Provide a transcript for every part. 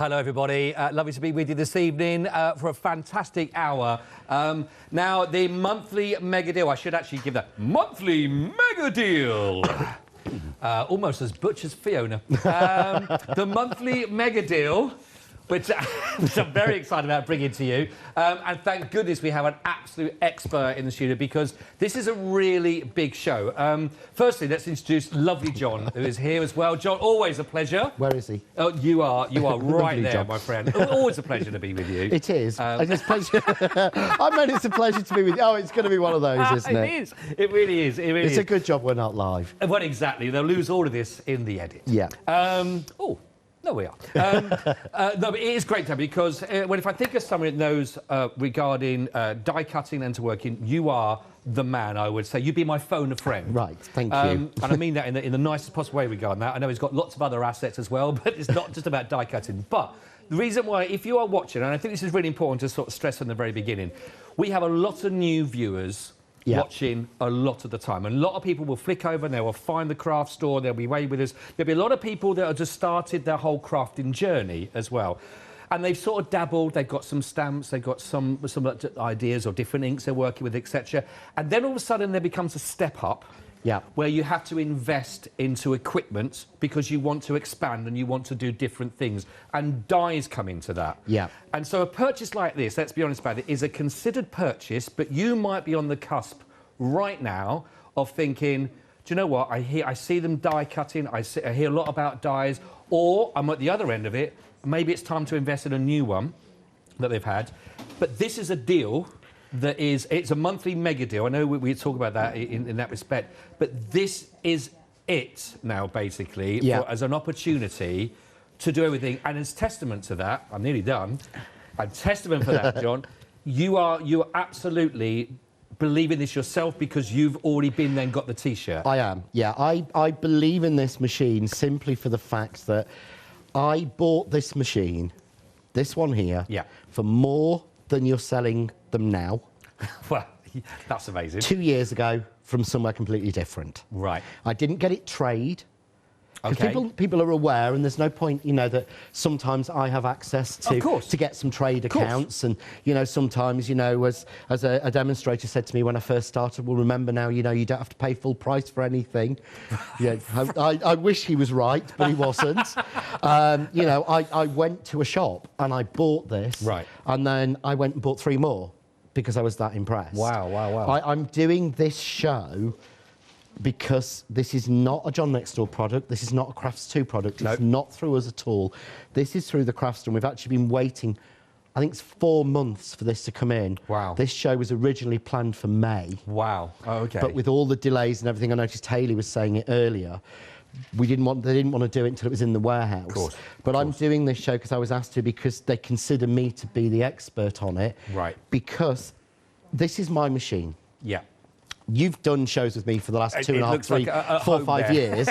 Hello, everybody. Lovely to be with you this evening for a fantastic hour. Now, the monthly mega deal. I should actually give that monthly mega deal. Almost as butch as Fiona. The monthly mega deal, which I'm very excited about bringing to you. And thank goodness we have an absolute expert in the studio because this is a really big show. Firstly, let's introduce lovely John, who is here as well. John, always a pleasure. Where is he? Oh, you are right there, John. my friend. Always a pleasure to be with you. It is. It's a pleasure. I mean, it's a pleasure to be with you. Oh, it's going to be one of those, isn't it? It is. It really is. It really it's is. a good job we're not live. Well, exactly. They'll lose all of this in the edit. Yeah. Oh. No, we are. No, but it is great to have because if I think of someone that knows regarding die cutting and working, you are the man, I would say. You'd be my phone a friend. Right, thank you. And I mean that in the nicest possible way regarding that. I know he's got lots of other assets as well, but it's not just about die cutting. But the reason why, if you are watching, and I think this is really important to sort of stress from the very beginning, we have a lot of new viewers watching a lot of the time. And a lot of people will flick over and they will find the craft store, they'll be way with us. There'll be a lot of people that have just started their whole crafting journey as well. And they've sort of dabbled, they've got some stamps, they've got some ideas or different inks they're working with, etc. And then all of a sudden there becomes a step up where you have to invest into equipment because you want to expand and you want to do different things. And dyes come into that. Yeah. And so a purchase like this, let's be honest about it, is a considered purchase, but you might be on the cusp right now of thinking, do you know what, I see them die cutting, I hear a lot about dyes, or I'm at the other end of it, maybe it's time to invest in a new one that they've had. But this is a deal that it's a monthly mega deal. I know we talk about that in that respect, but this is it now, basically, as an opportunity to do everything. And as testament to that, I'm nearly done, and testament for that, John, you are absolutely believe in this yourself because you've already been there and got the T-shirt. I am, yeah. I believe in this machine simply for the fact that I bought this machine, this one here, for more than you're selling them now. Well, that's amazing. 2 years ago from somewhere completely different. Right. I didn't get it trade. Okay. People are aware, and there's no point, you know, that sometimes I have access to get some trade accounts, and you know, sometimes, you know, as a demonstrator said to me when I first started, well, remember now, you know, you don't have to pay full price for anything. Yeah, I wish he was right, but he wasn't. You know, I went to a shop and I bought this, and then I went and bought 3 more because I was that impressed. Wow, wow, wow. I'm doing this show because this is not a John Next Door product, this is not a Crafts 2 product, it's not through us at all. This is through the Crafts Store. We've actually been waiting, I think it's 4 months for this to come in. Wow. This show was originally planned for May. Wow, oh, okay. But with all the delays and everything, I noticed Hayley was saying it earlier, they didn't want to do it until it was in the warehouse. Of course. But I'm doing this show because I was asked to, because they consider me to be the expert on it. Right. Because this is my machine. Yeah. You've done shows with me for the last 2.5, 3, 4, 5 years.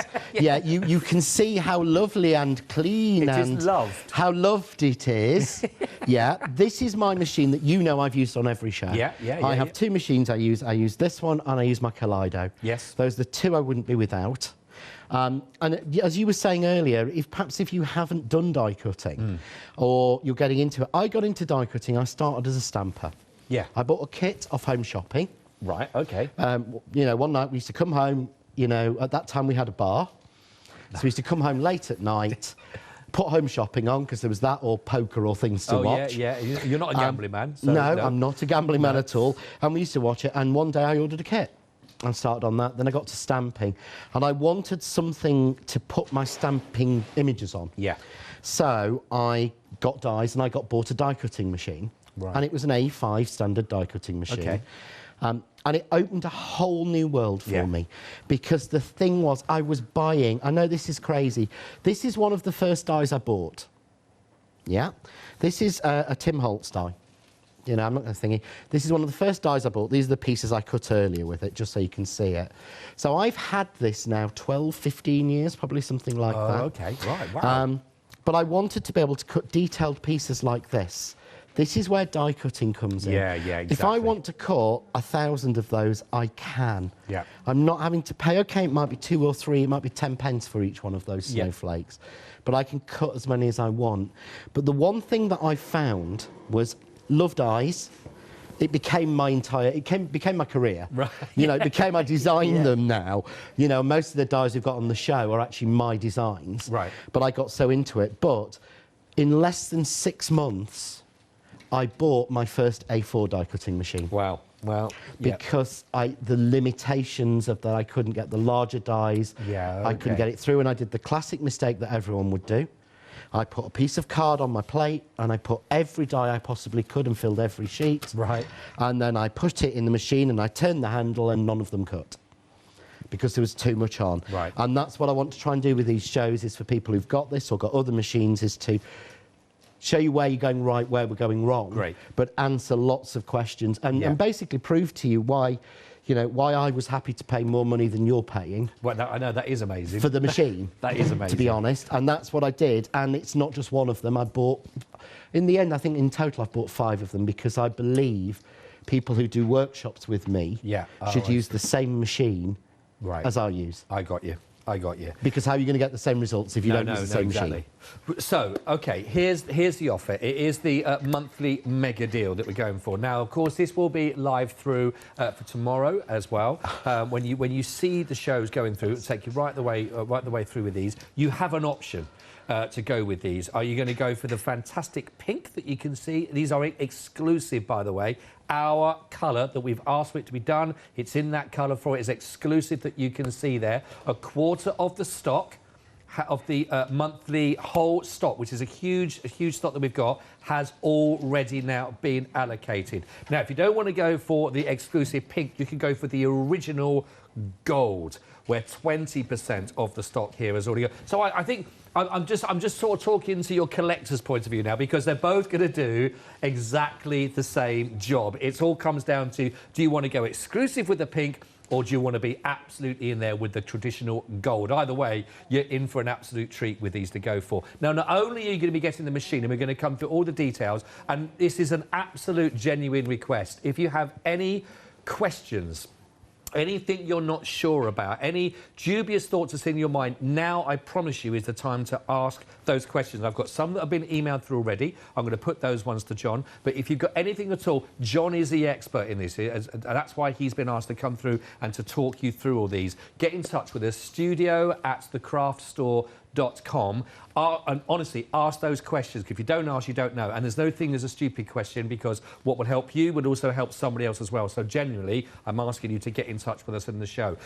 You can see how lovely and clean how loved it is. This is my machine that you know I've used on every show. I have 2 machines I use. I use this one and I use my Kaleido. Yes. Those are the 2 I wouldn't be without. And as you were saying earlier, perhaps if you haven't done die cutting or you're getting into it, I got into die cutting, I started as a stamper. Yeah. I bought a kit off Home Shopping. Right, okay. You know, one night we used to come home, you know, at that time we had a bar. So we used to come home late at night, put Home Shopping on, because there was that or poker or things to watch. Yeah. You're not a gambling man. So no, I'm not a gambling man at all. And we used to watch it, and one day I ordered a kit and started on that. Then I got to stamping, and I wanted something to put my stamping images on. Yeah. So I got dies, and I bought a die cutting machine. Right. And it was an A5 standard die cutting machine. Okay. And it opened a whole new world for me, because the thing was, I was buying, I know this is crazy, this is one of the first dies I bought. Yeah. This is a Tim Holtz die. You know, I'm not thinking, this is one of the first dies I bought. These are the pieces I cut earlier with it, just so you can see it. So I've had this now 12, 15 years, probably something like that. Okay, right, wow. But I wanted to be able to cut detailed pieces like this This is where die cutting comes in. Yeah, yeah, exactly. If I want to cut 1,000 of those, I can. Yeah. I'm not having to pay. OK, it might be 2 or 3, it might be 10 pence for each one of those snowflakes. But I can cut as many as I want. But the one thing that I found was love dies. It became my became my career. Right. You know, it became, I design them now. You know, most of the dies we've got on the show are actually my designs. Right. But I got so into it. But in less than 6 months, I bought my first A4 die cutting machine. Wow. Well, because the limitations of that, I couldn't get the larger dies. Yeah, okay. I couldn't get it through, and I did the classic mistake that everyone would do. I put a piece of card on my plate, and I put every die I possibly could and filled every sheet. Right. And then I put it in the machine, and I turned the handle, and none of them cut, because there was too much on. Right. And that's what I want to try and do with these shows, is for people who've got this or got other machines, is to show you where you're going right, where we're going wrong. Great. But answer lots of questions and basically prove to you why, you know, why I was happy to pay more money than you're paying. Well, I know, that is amazing. For the machine. That is amazing. To be honest. And that's what I did. And it's not just one of them. I bought, in the end, I think in total I've bought 5 of them, because I believe people who do workshops with me should use the same machine as I use. I got you. I got you. Because how are you going to get the same results if you don't use the same machine? So, OK, here's the offer. It is the monthly mega deal that we're going for. Now, of course, this will be live through for tomorrow as well. When you see the shows going through, it'll take you right the way through with these. You have an option to go with these. Are you going to go for the fantastic pink that you can see? These are exclusive, by the way. Our colour that we've asked for it to be done, it's in that colour for it. It's exclusive that you can see there. A quarter of the stock of the monthly whole stock, which is a huge stock that we've got, has already now been allocated. Now, if you don't want to go for the exclusive pink, you can go for the original gold, where 20% of the stock here has already gone. So I think I'm just sort of talking to your collector's point of view now, because they're both going to do exactly the same job. It all comes down to, do you want to go exclusive with the pink, or do you want to be absolutely in there with the traditional gold? Either way, you're in for an absolute treat with these to go for. Now, not only are you going to be getting the machine, and we're going to come through all the details, and this is an absolute genuine request. If you have any questions, anything you're not sure about, any dubious thoughts that's in your mind, now I promise you is the time to ask those questions. I've got some that have been emailed through already. I'm going to put those ones to John. But if you've got anything at all, John is the expert in this. And that's why he's been asked to come through and to talk you through all these. Get in touch with us, studio@thecraftstore.com. And honestly, ask those questions. If you don't ask, you don't know. And there's no thing as a stupid question, because what would help you would also help somebody else as well. So genuinely, I'm asking you to get in touch with us in the show.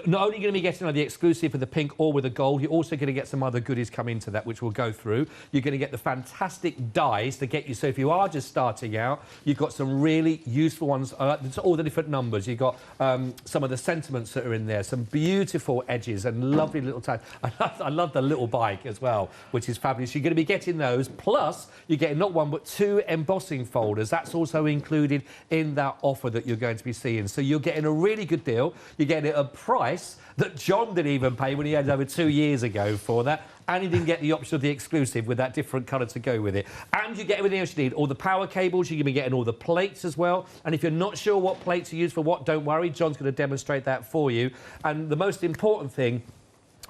Not only going to be getting the exclusive for the pink or with the gold, you're also going to get some other goodies come into that, which we'll go through. You're going to get the fantastic dies to get you. So if you are just starting out, you've got some really useful ones. All the different numbers. You've got some of the sentiments that are in there, some beautiful edges and lovely little tags. I love the little bike as well, which is fabulous. You're going to be getting those, plus you're getting not 1 but 2 embossing folders. That's also included in that offer that you're going to be seeing. So you're getting a really good deal. You're getting it at a price that John didn't even pay when he had it over 2 years ago for that. And he didn't get the option of the exclusive with that different colour to go with it. And you get everything else you need. All the power cables, you're going to be getting all the plates as well. And if you're not sure what plates to use for what, don't worry. John's going to demonstrate that for you. And the most important thing,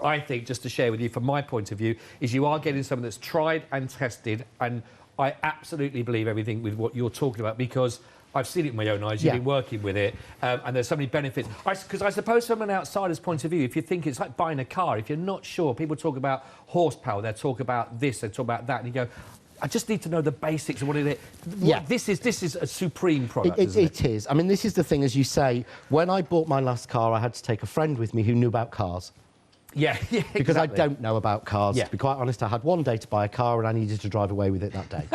I think, just to share with you from my point of view, is you are getting something that's tried and tested, and I absolutely believe everything with what you're talking about, because I've seen it with my own eyes. You've been working with it, and there's so many benefits. Because I suppose from an outsider's point of view, if you think it's like buying a car, if you're not sure, people talk about horsepower, they talk about this, they talk about that, and you go, I just need to know the basics of what it is. Yeah. This is a supreme product, isn't it? It is. I mean, this is the thing, as you say, when I bought my last car, I had to take a friend with me who knew about cars. Yeah, because exactly. I don't know about cars. To be quite honest, I had one day to buy a car and I needed to drive away with it that day.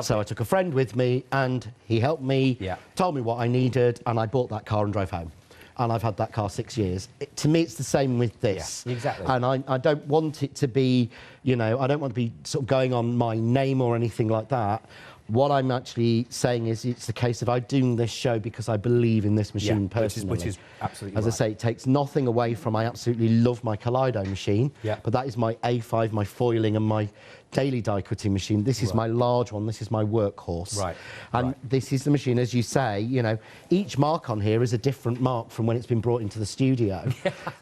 So I took a friend with me and he helped me, told me what I needed, and I bought that car and drove home. And I've had that car 6 years. To me, it's the same with this. Yeah, exactly. And I don't want it to be, you know, I don't want to be sort of going on my name or anything like that. What I'm actually saying is it's a case of I'm doing this show because I believe in this machine personally. Which is absolutely As I say, it takes nothing away from, I absolutely love my Kaleido machine, but that is my A5, my foiling and my daily die cutting machine. This is my large one. This is my workhorse. Right. And this is the machine, as you say, you know, each mark on here is a different mark from when it's been brought into the studio.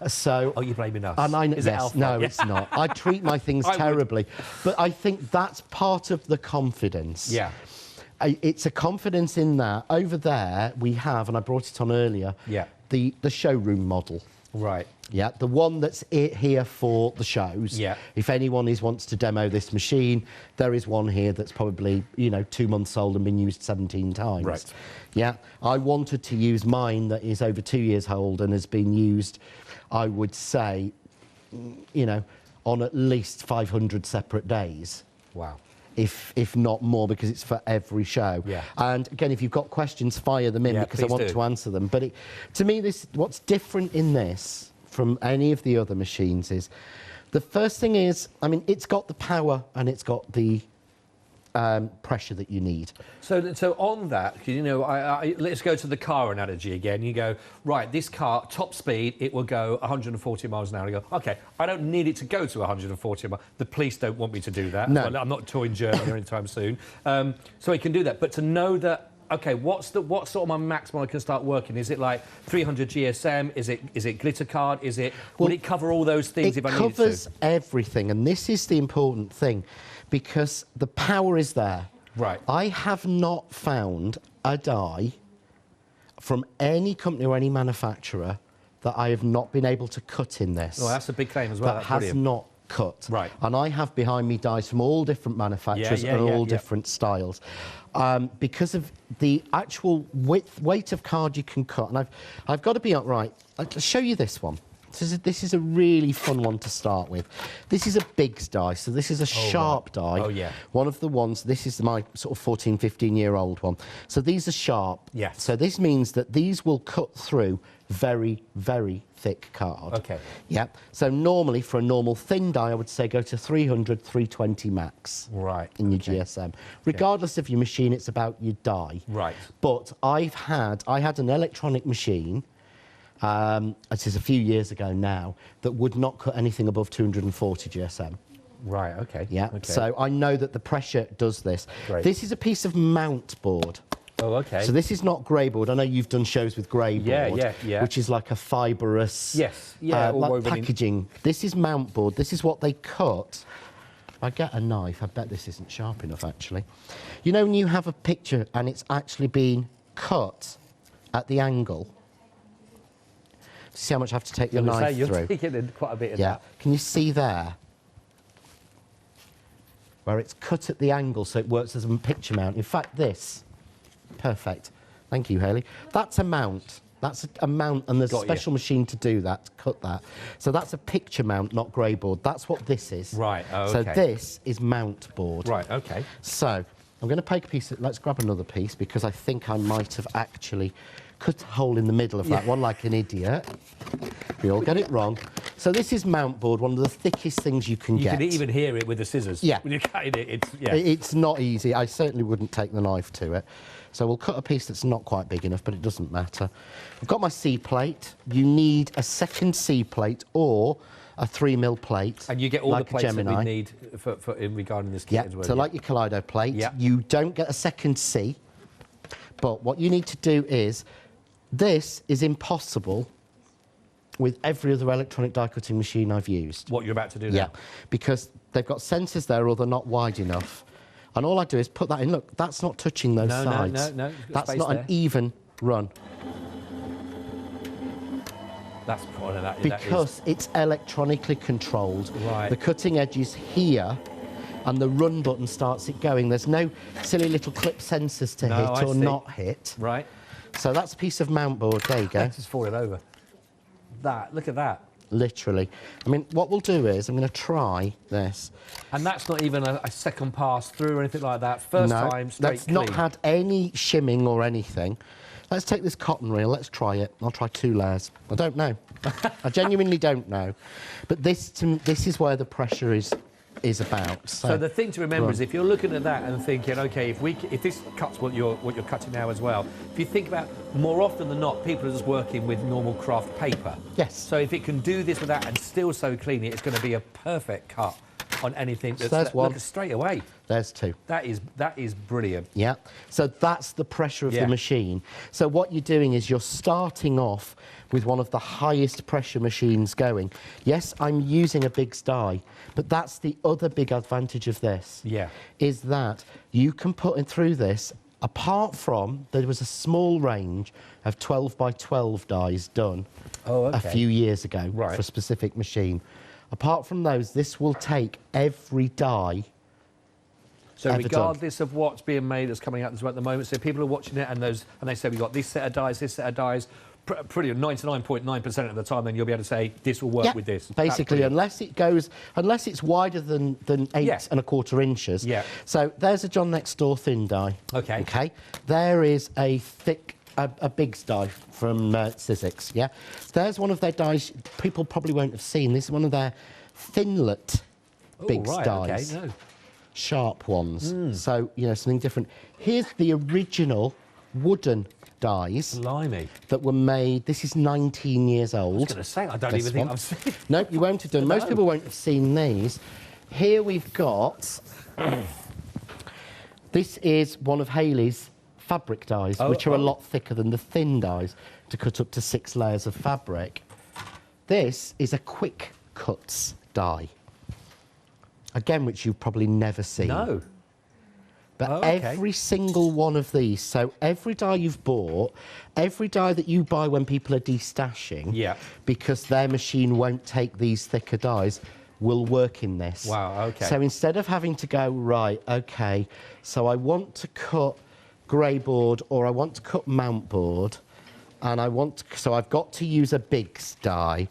So. Oh, you're blaming us. And is it Alpha? No, it's not. I treat my things terribly. But I think that's part of the confidence. Yeah. It's a confidence in that. Over there, we have, and I brought it on earlier, the showroom model. Right. Yeah, the one that's here for the shows. Yeah. If anyone wants to demo this machine, there is one here that's probably, you know, 2 months old and been used 17 times. Right. Yeah. I wanted to use mine that is over 2 years old and has been used, I would say, you know, on at least 500 separate days. Wow. If not more, because it's for every show. Yeah. And again, if you've got questions, fire them in, because I want to answer them. But to me, what's different in this from any of the other machines is, the first thing is, I mean, it's got the power and it's got the pressure that you need. So on that, you know, let's go to the car analogy again. You go, right, this car, top speed, it will go 140 miles an hour. You go, OK, I don't need it to go to 140 miles. The police don't want me to do that. No. Well, I'm not touring Germany anytime soon. So it can do that. But to know that, OK, what sort of my maximum I can start working? Is it like 300 GSM? Is it glitter card? Will it cover all those things if I need it to? It covers everything, and this is the important thing, because the power is there. Right. I have not found a die from any company or any manufacturer that I have not been able to cut in this. Oh, that's a big claim as well. That has not cut. Right. And I have behind me dies from all different manufacturers and all different styles. Because of the actual weight of card you can cut. And I've got to be upright. I'll show you this one. This is a really fun one to start with. This is a Biggs die, so this is a sharp die. Oh, yeah. One of the ones, this is my sort of 14, 15-year-old one. So these are sharp. Yes. So this means that these will cut through very, very thick card. OK. Yeah. So normally, for a normal thin die, I would say go to 300, 320 max. Right. In your GSM. Regardless of your machine, it's about your die. Right. But I had an electronic machine, it is a few years ago now, that would not cut anything above 240 GSM. Right, OK. Yeah. Okay. So I know that the pressure does this. Great. This is a piece of mount board. Oh, OK. So this is not grey board. I know you've done shows with grey board, yeah. which is like a fibrous like packaging. This is mount board. This is what they cut. If I get a knife, I bet this isn't sharp enough, actually. You know when you have a picture and it's actually been cut at the angle? See how much I have to take the knife through? You're taking in quite a bit of that. Can you see there? Where it's cut at the angle so it works as a picture mount. In fact, this. Perfect. Thank you, Hayley. That's a mount. That's a mount, and there's a special machine to do that, to cut that. So that's a picture mount, not grey board. That's what this is. Right, oh, So okay. this is mount board. Right, OK. So I'm going to take a piece. Let's grab another piece, because I think I might have actually cut a hole in the middle of that one like an idiot. We all get it wrong. So this is mount board, one of the thickest things you can get. You can even hear it with the scissors. Yeah. When you're cutting it, It's not easy. I certainly wouldn't take the knife to it. So we'll cut a piece that's not quite big enough, but it doesn't matter. I've got my C plate. You need a second C plate or a 3mm plate. And you get all like the plates that we Gemini. need for in regarding this kit as well. So like your Kaleido plate, you don't get a second C. But what you need to do is, this is impossible with every other electronic die cutting machine I've used. What you're about to do now? Yeah, because they've got sensors there or they're not wide enough. And all I do is put that in. Look, that's not touching those sides. No. That's not an even run. That's probably that. Because it's electronically controlled. Right. The cutting edge is here, and the run button starts it going. There's no silly little clip sensors to hit or not hit. Right. So that's a piece of mount board. There you go. It's just falling over. Look at that. Literally. I mean, what we'll do is I'm going to try this. And that's not even a second pass through or anything like that. First time, straight that's not had any shimming or anything. Let's take this cotton reel. Let's try it. I'll try 2 layers. I don't know. I genuinely don't know. But this is where the pressure is about. So the thing to remember is, if you're looking at that and thinking, OK, if this cuts what you're cutting now as well, if you think about, more often than not, people are just working with normal craft paper. Yes. So if it can do this with that and still so clean, it's going to be a perfect cut on anything. That's, there's one. Look, straight away. There's two. That is brilliant. Yeah. So that's the pressure of the machine. So what you're doing is you're starting off with one of the highest pressure machines going. Yes, I'm using a Biggs die, but that's the other big advantage of this. Yeah. Is that you can put in through this, apart from there was a small range of 12 by 12 dies done a few years ago for a specific machine. Apart from those, this will take every die. So regardless of what's being made that's coming out at the moment, so people are watching it and they say we've got this set of dies, this set of dies, pretty 99.9% of the time, then you'll be able to say this will work with this. Basically, unless it's wider than 8¼ inches. Yeah. So there's a John Next Door thin die. Okay. Okay. There is a thick. A Biggs die from Sizzix, yeah? There's one of their dies people probably won't have seen. This is one of their Thinlet Biggs dies. Okay, no. Sharp ones. So, you know, something different. Here's the original wooden dies. Blimey. That were made. This is 19 years old. I was going to say, I don't even think I've seen. No, you won't have done. Most people won't have seen these. Here we've got... This is one of Haley's fabric dies, which are a lot thicker than the thin dies to cut up to 6 layers of fabric. This is a quick cuts die. Again, which you've probably never seen. No. But every single one of these, so every die you've bought, every die that you buy when people are destashing, because their machine won't take these thicker dies, will work in this. Wow, okay. So instead of having to go, right, okay, so I want to cut grey board or I want to cut mount board, and so I've got to use a Biggs die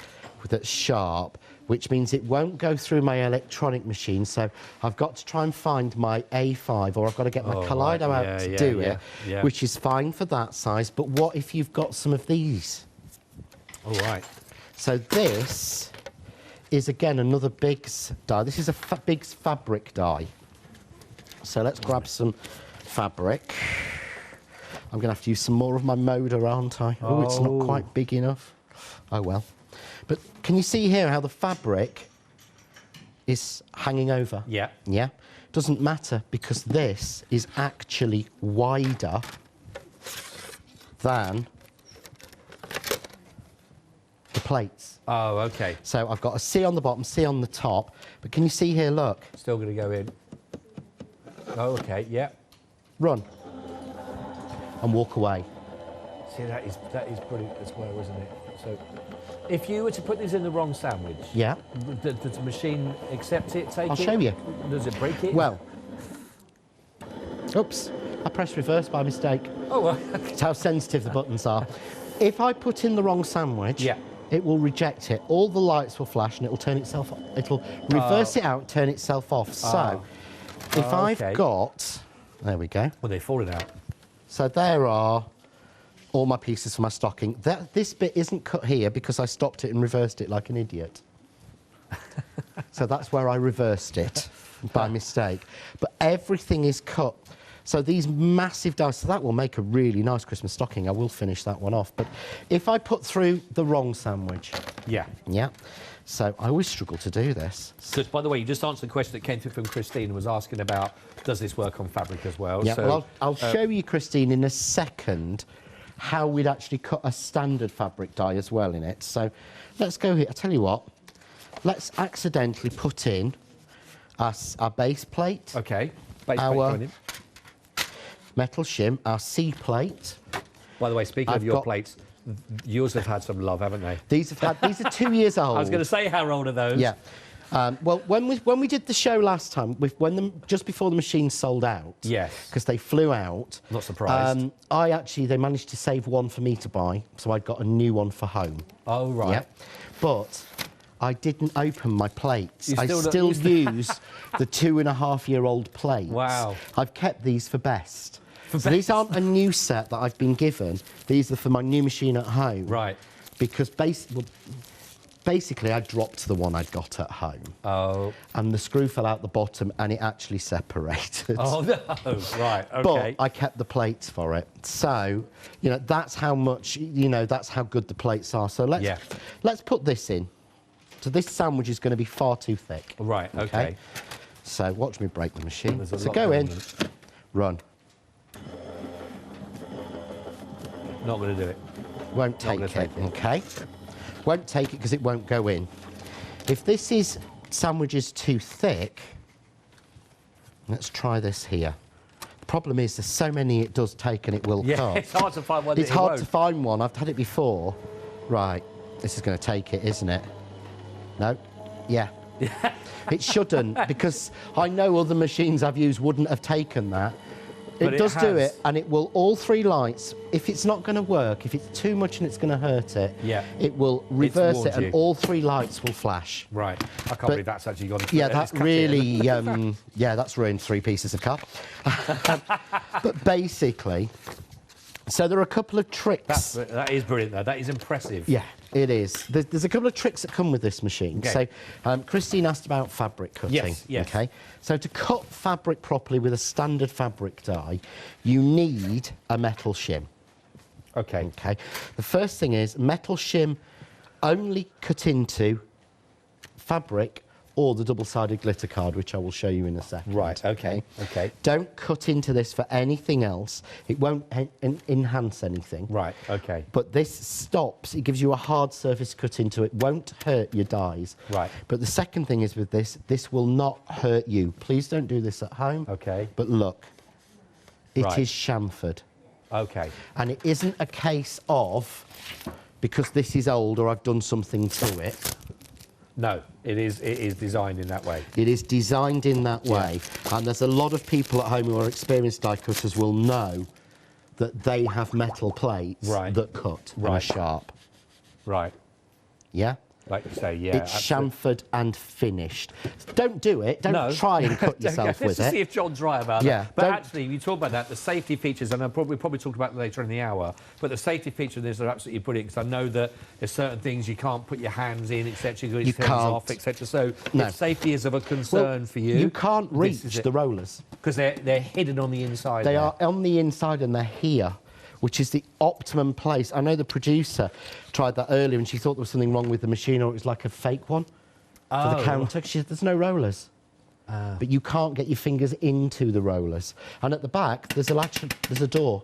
that's sharp, which means it won't go through my electronic machine. So I've got to try and find my A5, or I've got to get my Kaleido out to do it, which is fine for that size. But what if you've got some of these? All right. So this is, again, another Biggs die. This is a Biggs fabric die. So let's grab some fabric. I'm going to have to use some more of my motor, aren't I? Oh, it's not quite big enough. Oh, well. But can you see here how the fabric is hanging over? Yeah. Yeah? Doesn't matter, because this is actually wider than the plates. Oh, OK. So I've got a C on the bottom, C on the top. But can you see here, look? Still going to go in. Oh, OK, yeah. Run. And walk away. See, that is brilliant as well, isn't it? So, if you were to put these in the wrong sandwich, does the machine accept it, take it? I'll show you. Does it break it? Well, oops, I pressed reverse by mistake. Oh, well. That's how sensitive the buttons are. If I put in the wrong sandwich, it will reject it. All the lights will flash and it will turn itself off. It'll reverse it out, turn itself off. So, if I've got... There we go. Well, they've fallen out. So there are all my pieces for my stocking. This bit isn't cut here because I stopped it and reversed it like an idiot. So that's where I reversed it by mistake. But everything is cut. So these massive dies, so that will make a really nice Christmas stocking. I will finish that one off. But if I put through the wrong sandwich... Yeah. Yeah. So I always struggle to do this. Because, by the way, you just answered the question that came through from Christine, was asking about, does this work on fabric as well? Yeah, so, well, I'll show you, Christine, in a second, how we'd actually cut a standard fabric die as well in it. So let's go here. I'll tell you what. Let's accidentally put in our base plate. OK. Base plate going in. Metal shim, our C plate. By the way, speaking of your plates, yours have had some love, haven't they? These are 2 years old. I was going to say, how old are those? Yeah. Well, when we did the show last time, just before the machine sold out, yes, because they flew out. Not surprised. They managed to save one for me to buy, so I got a new one for home. Oh right. Yeah. But I didn't open my plates. I still use the 2.5-year-old plates. Wow. I've kept these for best. So these aren't a new set that I've been given. These are for my new machine at home. Right. Because basically, I dropped the one I'd got at home. Oh. And the screw fell out the bottom and it actually separated. Oh, no. Right, OK. But I kept the plates for it. So, you know, that's how much, that's how good the plates are. So let's put this in So this sandwich is going to be far too thick. Right, okay. So watch me break the machine. There's a So lot go in, going run. Not going to do it. Won't take it, okay? Won't take it because it won't go in. If this sandwich is too thick, let's try this here. The problem is there's so many it does take and it will cut. It's hard to find one. It's hard to find one. I've had it before. Right, this is going to take it, isn't it? No? Yeah. It shouldn't, because I know other machines I've used wouldn't have taken that. It does do it, and it will, all three lights, if it's not going to work, if it's too much and it's going to hurt it, it will reverse it and all three lights will flash. Right. I can't believe that's actually gone. Yeah, that really, yeah, that's ruined 3 pieces of car. But basically, so there are a couple of tricks. That is brilliant, though. That is impressive. Yeah, it is. There's a couple of tricks that come with this machine. Okay. So, Christine asked about fabric cutting. Yes. Okay. So to cut fabric properly with a standard fabric die, you need a metal shim. Okay. Okay. The first thing is metal shim only cut into fabric or the double-sided glitter card, which I will show you in a second. Right, okay. Don't cut into this for anything else. It won't enhance anything. Right, okay. But this stops, it gives you a hard surface cut into it, won't hurt your dies. Right. But the second thing is with this will not hurt you. Please don't do this at home. Okay. But look, it is chamfered. Okay. And it isn't a case of, because this is old or I've done something to it. No, it is designed in that way. It is designed in that way. And there's a lot of people at home who are experienced die cutters will know that they have metal plates that cut and are sharp. Right. Yeah? Like you say, yeah. It's chamfered and finished. Don't do it. Don't try and cut yourself with it. Let's see if John's right about that. But don't... actually, you talk about that, the safety features, and we'll probably talk about it later in the hour, but the safety features of this are absolutely brilliant, because I know that there's certain things you can't put your can't, etc., you can't off, etc. So if safety is of a concern for you... You can't reach the rollers. Because they're hidden on the inside. They are on the inside and they're here, which is the optimum place. I know the producer tried that earlier and she thought there was something wrong with the machine, or it was like a fake one for the counter. She said, there's no rollers. But you can't get your fingers into the rollers. And at the back, there's a door.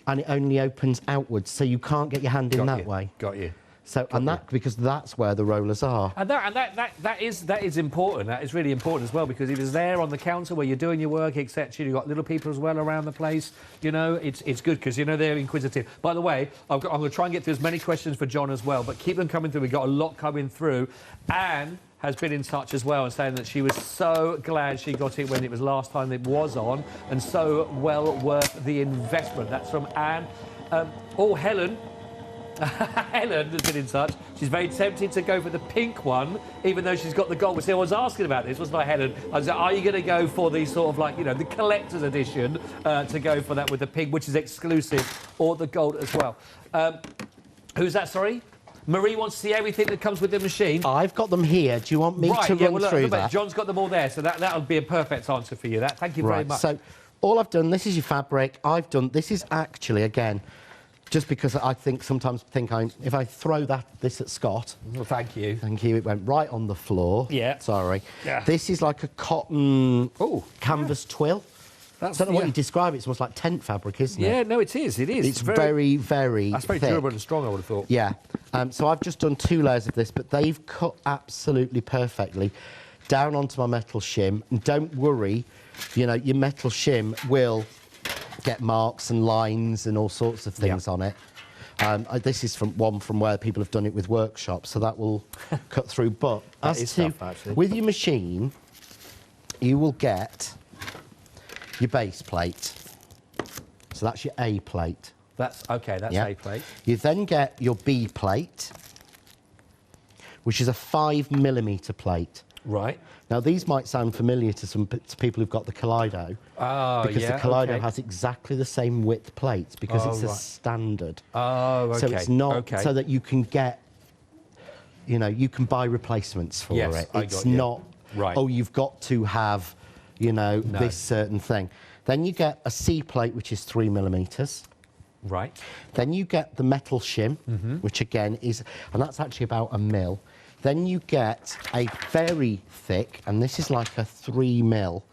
And it only opens outwards, so you can't get your hand in that way. Got you. So, because that's where the rollers are. And that is important. That is really important as well, because if it's there on the counter where you're doing your work, etc., you've got little people as well around the place, you know, it's good, because, you know, they're inquisitive. By the way, I'm going to try and get through as many questions for John as well, but keep them coming through. We've got a lot coming through. Anne has been in touch as well and saying that she was so glad she got it when it was last time it was on, and so well worth the investment. That's from Anne. Helen. Helen has been in touch. She's very tempted to go for the pink one, even though she's got the gold. See, I was asking about this, wasn't I, Helen? I was like, are you going to go for the sort of like, you know, the collector's edition to go for that with the pink, which is exclusive, or the gold as well? Who's that, sorry? Marie wants to see everything that comes with the machine. I've got them here. Do you want me to run through that? John's got them all there, so that'll be a perfect answer for you. Thank you very much. So all I've done, this is your fabric. This is actually, again, just because I sometimes think if I throw this at Scott... Well, thank you. Thank you. It went right on the floor. Yeah. Sorry. Yeah. This is like a cotton canvas twill. I don't know what you describe it. It's almost like tent fabric, isn't it? Yeah, no, it is. It is. It's very, very That's very thick. durable and strong, I would have thought. Yeah. So I've just done 2 layers of this, but they've cut absolutely perfectly down onto my metal shim. And don't worry, you know, your metal shim will get marks and lines and all sorts of things on it. This is from where people have done it with workshops, so that will cut through. But with your machine, you will get your base plate. So that's your A plate. That's A plate. You then get your B plate, which is a 5mm plate. Right. Now, these might sound familiar to people who've got the Kaleido. Because the Kaleido has exactly the same width plates, because it's a standard. Oh, okay. So it's not so that you can get, you know, you can buy replacements for it. It's not, oh, you've got to have, you know, this certain thing. Then you get a C plate, which is 3mm. Right. Then you get the metal shim, which again is, and that's actually about 1 mil. Then you get a very thick, and this is like a 3mm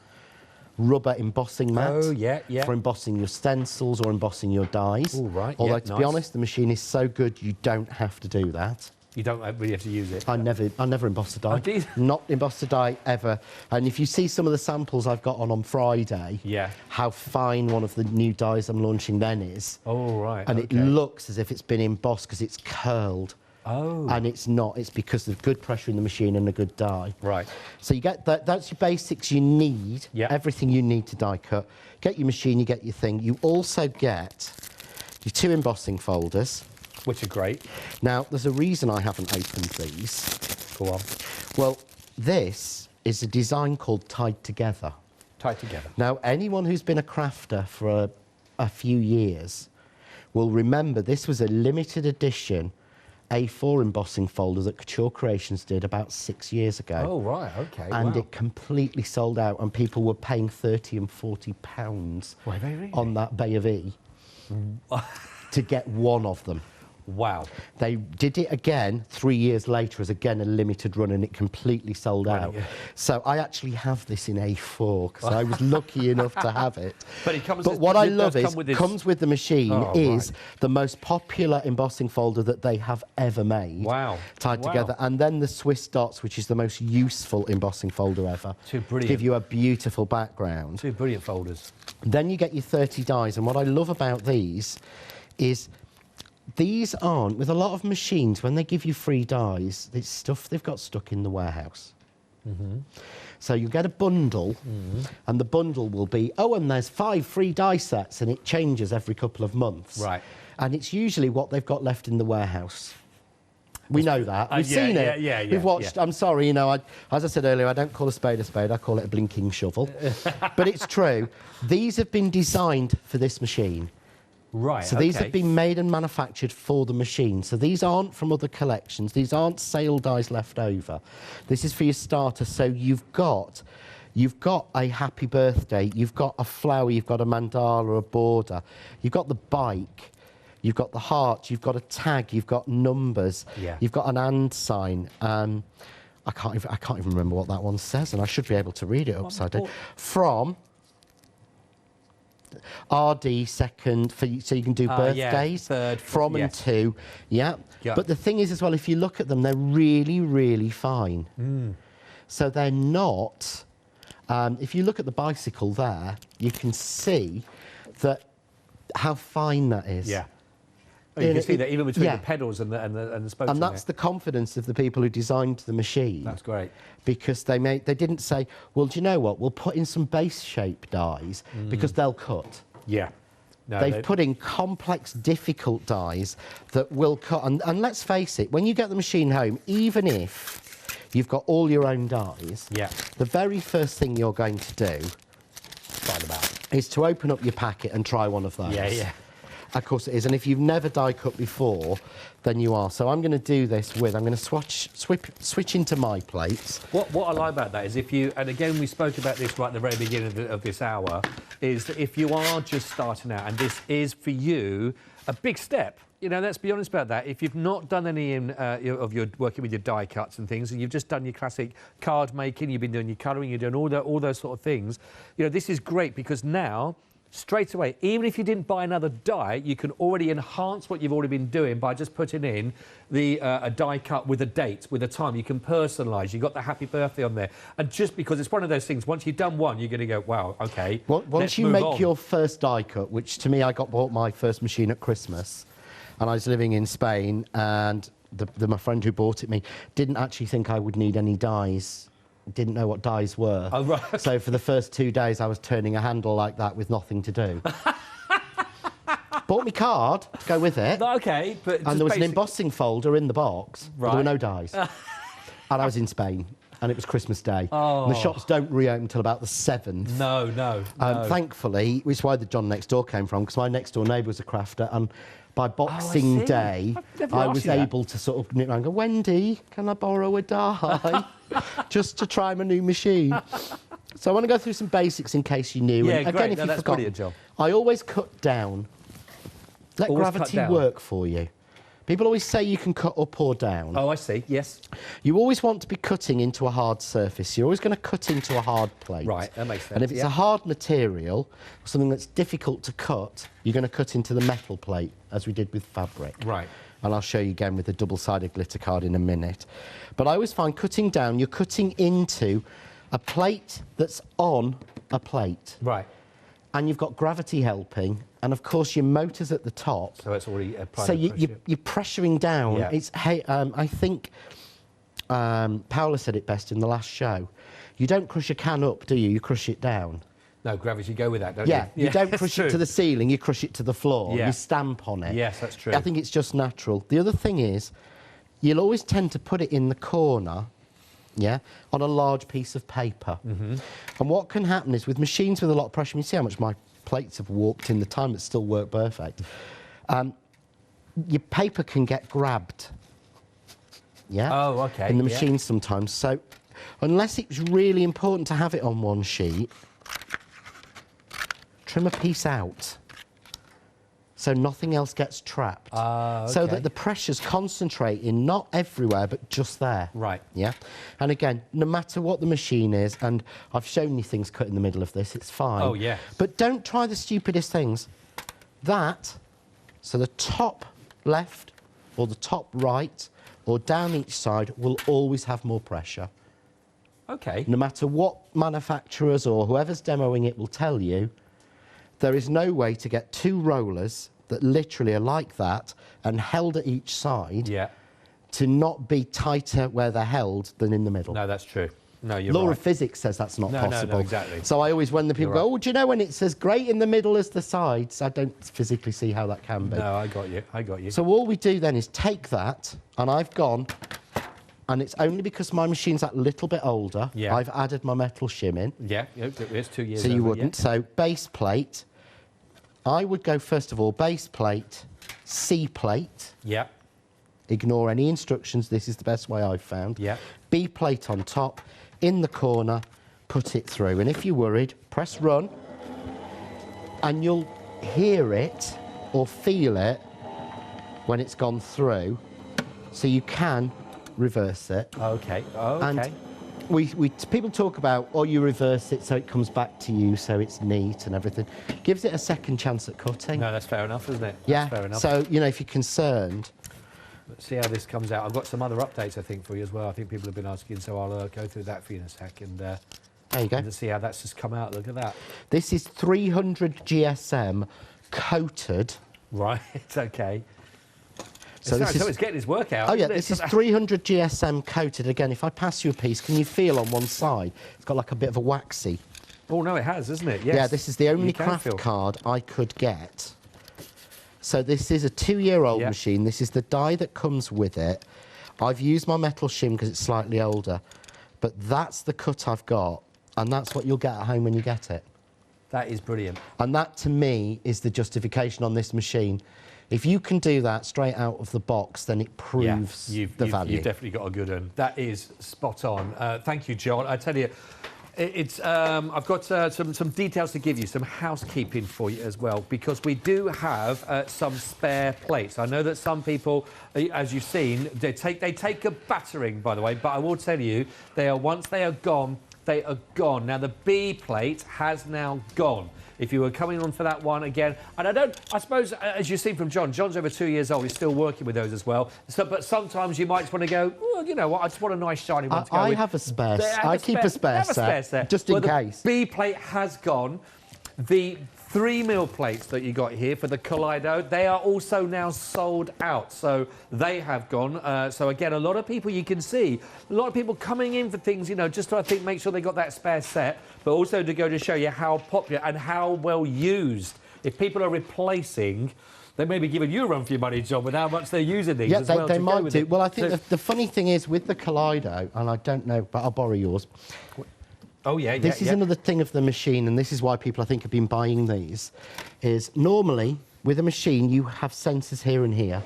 rubber embossing mat. Oh, yeah, yeah. For embossing your stencils or embossing your dies. All right, Although, yeah, to be honest, the machine is so good, you don't have to do that. You don't really have to use it. I never embossed a die. Oh, do you? Not embossed a die ever. And if you see some of the samples I've got on Friday, yeah, how fine one of the new dies I'm launching then is. Oh, right. And okay. it looks as if it's been embossed because it's curled. Oh. And it's not. It's because of good pressure in the machine and a good die. Right. So you get that. That's your basics you need. Yeah. Everything you need to die cut. Get your machine, you get your thing. You also get your 2 embossing folders. Which are great. Now, there's a reason I haven't opened these. Go on. Well, this is a design called Tied Together. Tied together. Now, anyone who's been a crafter for a few years will remember this was a limited edition A4 embossing folder that Couture Creations did about 6 years ago. Oh, right, okay. And wow. it completely sold out, and people were paying £30 and £40 Were they really? on that Bay of E to get one of them. Wow. They did it again 3 years later as, again, a limited run, and it completely sold out. Yeah. So I actually have this in A4 because I was lucky enough to have it. But it comes. But what I love is, come with this... comes with the machine, Oh, is right. the most popular embossing folder that they have ever made. Wow. Tied Wow. together. And then the Swiss dots, which is the most useful embossing folder ever. Two To brilliant. give you a beautiful background. 2 brilliant folders. Then you get your 30 dies, and what I love about these is these aren't, with a lot of machines, when they give you free dies, it's stuff they've got stuck in the warehouse. So you get a bundle, and the bundle will be, oh, and there's 5 free die sets, and it changes every couple of months. Right. And it's usually what they've got left in the warehouse. We know that. We've yeah, seen it. yeah, We've watched. yeah. I'm sorry, you know, as I said earlier, I don't call a spade, I call it a blinking shovel. But it's true. These have been designed for this machine. Right, So these have been made and manufactured for the machine. So these aren't from other collections. These aren't sale dies left over. This is for your starter. So you've got a happy birthday, you've got a flower, you've got a mandala, a border, you've got the bike, you've got the heart, you've got a tag, you've got numbers, Yeah. you've got an and sign. I can't even remember what that one says, and I should be able to read it upside down. From RD second, so you can do birthdays, third, from and yes. to, yeah. But the thing is as well, if you look at them, they're really, really fine. So they're not, if you look at the bicycle there, you can see that how fine that is. Yeah. Oh, you can see that even between yeah. the pedals and the spokes. And that's the confidence of the people who designed the machine. That's great. Because they didn't say, well, do you know what? We'll put in some base shape dies because they'll cut. Yeah. No, They've put in complex, difficult dies that will cut. And let's face it, when you get the machine home, even if you've got all your own dies, Yeah. the very first thing you're going to do Find them out. is to open up your packet and try one of those. Yeah, yeah. Of course it is. And if you've never die cut before, then you are. So I'm going to do this with, I'm going to switch into my plates. What I like about that is if you, and again we spoke about this right at the very beginning of this hour, is that if you are just starting out and this is for you a big step, you know, let's be honest about that. If you've not done any of your working with your die cuts and things, and you've just done your classic card making, you've been doing your colouring, you're doing all those sort of things, you know, this is great because now, straight away, even if you didn't buy another die, you can already enhance what you've already been doing by just putting in a die cut with a date, with a time. You can personalise. You've got the happy birthday on there. And just because it's one of those things, once you've done one, you're going to go, wow, OK, Once you make your first die cut, which to me, I bought my first machine at Christmas, and I was living in Spain, and my friend who bought it me didn't actually think I would need any dies. Didn't know what dies were. Oh, right. So for the first 2 days, I was turning a handle like that with nothing to do. Bought me card to go with it. OK, but... And there was an embossing folder in the box, but there were no dies. And I was in Spain, and it was Christmas Day. Oh. And the shops don't reopen until about the 7th. No. Thankfully, which is why the John next door came from, because my next door neighbour was a crafter, and by Boxing Day, I was able to sort of nip around and go, Wendy, can I borrow a die? Just to try my new machine. So I want to go through some basics in case you're new. Yeah, and again, great. if No, you've that's forgotten, brilliant, John. I always cut down. Let Always cut gravity down. work for you. People always say you can cut up or down. Oh, I see, yes. You always want to be cutting into a hard surface. You're always going to cut into a hard plate. Right, that makes sense. And if it's a hard material, something that's difficult to cut, you're going to cut into the metal plate, as we did with fabric. Right. And I'll show you again with the double-sided glitter card in a minute. But I always find cutting down, you're cutting into a plate that's on a plate. Right. And you've got gravity helping, and of course your motor's at the top. So it's already applied. So you're pressuring down. Yeah. It's I think Paola said it best in the last show. You don't crush a can up, do you? You crush it down. No, gravity, go with that, don't you? Yeah, you don't crush it to the ceiling, you crush it to the floor. Yeah. You stamp on it. Yes, that's true. I think it's just natural. The other thing is, you'll always tend to put it in the corner, yeah, on a large piece of paper. Mm-hmm. And what can happen is with machines with a lot of pressure, you see how much my plates have warped in the time that still work perfect. Your paper can get grabbed. Yeah. Oh, okay. In the machine sometimes. So unless it's really important to have it on one sheet, trim a piece out so nothing else gets trapped. Okay. So that the pressure's concentrating not everywhere, but just there. Right. Yeah. And again, no matter what the machine is, and I've shown you things cut in the middle of this, it's fine. Oh, yeah. But don't try the stupidest things. So the top left or the top right or down each side will always have more pressure. Okay. No matter what manufacturers or whoever's demoing it will tell you, there is no way to get two rollers that literally are like that and held at each side to not be tighter where they're held than in the middle. No, that's true. No, you're Law right. of physics says that's not possible. No, exactly. So I always, when the people You're go, right. oh, do you know when it says great in the middle as the sides? I don't physically see how that can be. No, I got you. I got you. So all we do then is take that, and I've gone, and it's only because my machine's that little bit older, I've added my metal shim in. Yeah, it's 2 years So you over, wouldn't. yeah. So base plate, I would go first of all, base plate, C plate. Yeah. Ignore any instructions. This is the best way I've found. Yeah. B plate on top, in the corner, put it through. And if you're worried, press run, and you'll hear it or feel it when it's gone through. So you can reverse it. Okay. Oh, okay. And people talk about, oh, you reverse it so it comes back to you, so it's neat and everything. Gives it a second chance at cutting. No, that's fair enough, isn't it? Yeah. That's fair enough. So, you know, if you're concerned. Let's see how this comes out. I've got some other updates, I think, for you as well. I think people have been asking, so I'll go through that for you in a sec and there you go. to see how that's just come out. Look at that. This is 300 GSM coated. Right. Okay. So it's getting his work out. Oh yeah, isn't it? this is 300 GSM coated. Again, if I pass you a piece, can you feel on one side? It's got like a bit of a waxy. Oh no, it has, isn't it? Yes. Yeah, this is the only You can craft feel. card I could get. So this is a 2-year-old machine. This is the die that comes with it. I've used my metal shim because it's slightly older, but that's the cut I've got, and that's what you'll get at home when you get it. That is brilliant. And that, to me, is the justification on this machine. If you can do that straight out of the box, then it proves the value. You've definitely got a good one. That is spot on. Thank you, John. I tell you, I've got some details to give you, some housekeeping for you as well, because we do have some spare plates. I know that some people, as you've seen, they take a battering, by the way, but I will tell you, once they are gone, they are gone. Now, the B plate has now gone. If you were coming on for that one again, and I suppose, as you've seen from John, John's over 2 years old, he's still working with those as well. So, but sometimes you might just want to go, well, you know what, I just want a nice shiny one to go with. I have a spare set. I keep a spare set, just in case. The B plate has gone. The 3mm plates that you got here for the Kaleido, they are also now sold out. So they have gone. So again, a lot of people, you can see, a lot of people coming in for things, you know, just to, I think, make sure they got that spare set, but also to go to show you how popular and how well used. If people are replacing, they may be giving you a run for your money, John, with how much they're using these as well. Yeah, they might do. Well, I think so, the funny thing is with the Kaleido, and I don't know, but I'll borrow yours. Oh, yeah, This is another thing of the machine, and this is why people, I think, have been buying these, is normally, with a machine, you have sensors here and here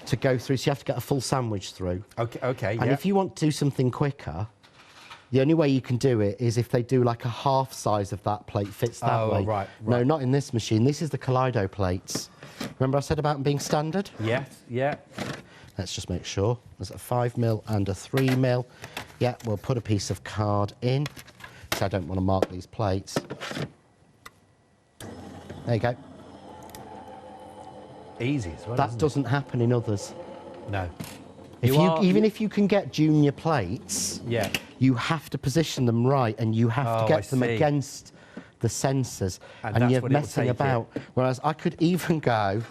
to go through, so you have to get a full sandwich through. Okay, And if you want to do something quicker, the only way you can do it is if they do like a half size of that plate fits that way. Right. No, not in this machine. This is the Kaleido plates. Remember I said about them being standard? Yes, yeah. Let's just make sure. There's a 5mm and a 3mm. Yeah, we'll put a piece of card in. So I don't want to mark these plates. There you go. Easy as well. That doesn't happen in others. No. Even if you can get junior plates, yeah, you have to position them right, and you have to get them against the sensors, and you're messing about. Whereas I could even go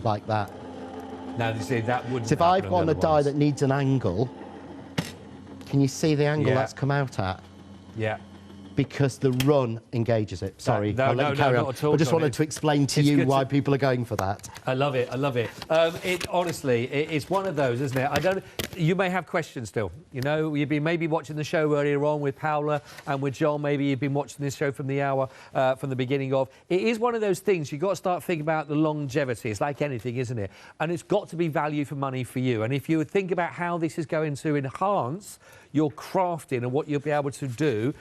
like that. Now, you see, that wouldn't. So if I've got a die that needs an angle, can you see the angle that's come out at? Yeah. Because the run engages it. Sorry, I'll let you carry on. Not at all, I just wanted to explain to you why people are going for that. I love it. I love it. Honestly, it's one of those, isn't it? You may have questions still. You know, you've been maybe watching the show earlier on with Paola and with John. Maybe you've been watching this show from the hour, from the beginning of. It is one of those things you've got to start thinking about the longevity. It's like anything, isn't it? And it's got to be value for money for you. And if you think about how this is going to enhance your crafting and what you'll be able to do,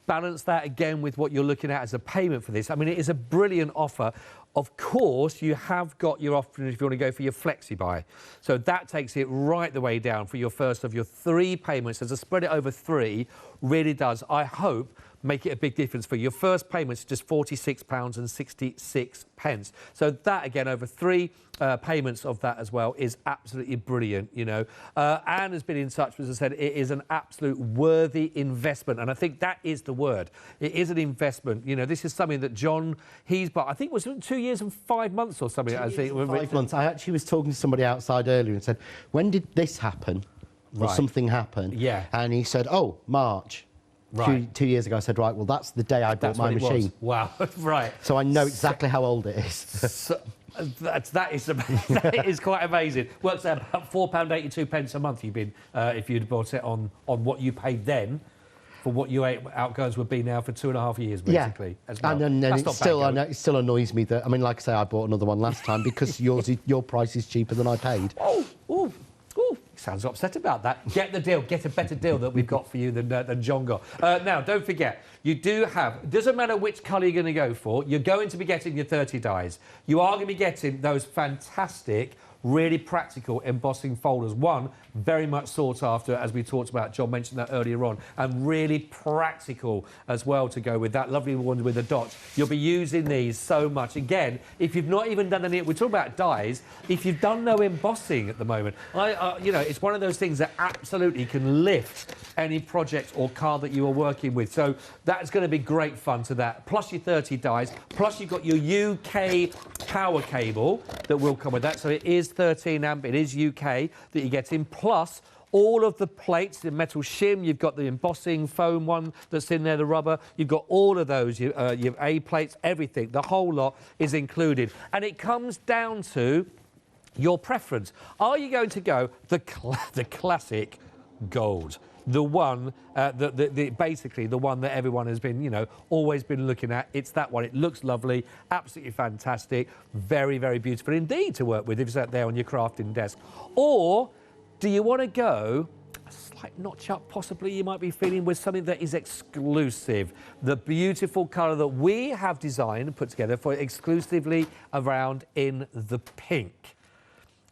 balance that again with what you're looking at as a payment for this. I mean, it is a brilliant offer. Of course, you have got your option if you want to go for your flexi buy. So that takes it right the way down for your first of your 3 payments. As I spread it over 3, really does, I hope, make it a big difference for you. Your first payment's just £46.66. So that, again, over 3 payments of that as well is absolutely brilliant, you know. Anne has been in touch, as I said, it is an absolute worthy investment. And I think that is the word. It is an investment. You know, this is something that John, I think it was 2 years and 5 months or something. 2 years and 5 months. I actually was talking to somebody outside earlier and said, when did this happen? Or something happen? Yeah. And he said, oh, March. Right. 2 years ago, I said, right, well, that's the day I bought my machine. Wow, right. So I know exactly how old it is. So, that is quite amazing. Works out about £4.82 a month you've been, if you'd bought it on what you paid then, for what your outgoings would be now for 2.5 years, basically. Yeah. As well. And then it still annoys me that, I mean, like I say, I bought another one last time because your price is cheaper than I paid. Oh, sounds upset about that. Get the deal. Get a better deal that we've got for you than John got. Now, don't forget, you do have... It doesn't matter which colour you're going to go for. You're going to be getting your 30 dies. You are going to be getting those fantastic, really practical embossing folders. One, very much sought after, as we talked about. John mentioned that earlier on. And really practical as well to go with that lovely one with the dots. You'll be using these so much. Again, if you've not even done any... We're talking about dies. If you've done no embossing at the moment, you know, it's one of those things that absolutely can lift any project or card that you are working with. So that's going to be great fun to that. Plus your 30 dies. Plus you've got your UK power cable that will come with that. So it is 13 amp. It is UK that you get in. Plus all of the plates, the metal shim, you've got the embossing foam one that's in there, the rubber. You've got all of those, your A plates, everything. The whole lot is included. And it comes down to your preference. Are you going to go the classic gold? The one, basically the one that everyone has been, you know, always been looking at. It's that one. It looks lovely, absolutely fantastic, very, very beautiful indeed to work with if it's out there on your crafting desk. Or do you want to go a slight notch up, possibly you might be feeling, with something that is exclusive? The beautiful colour that we have designed and put together for exclusively around in the pink.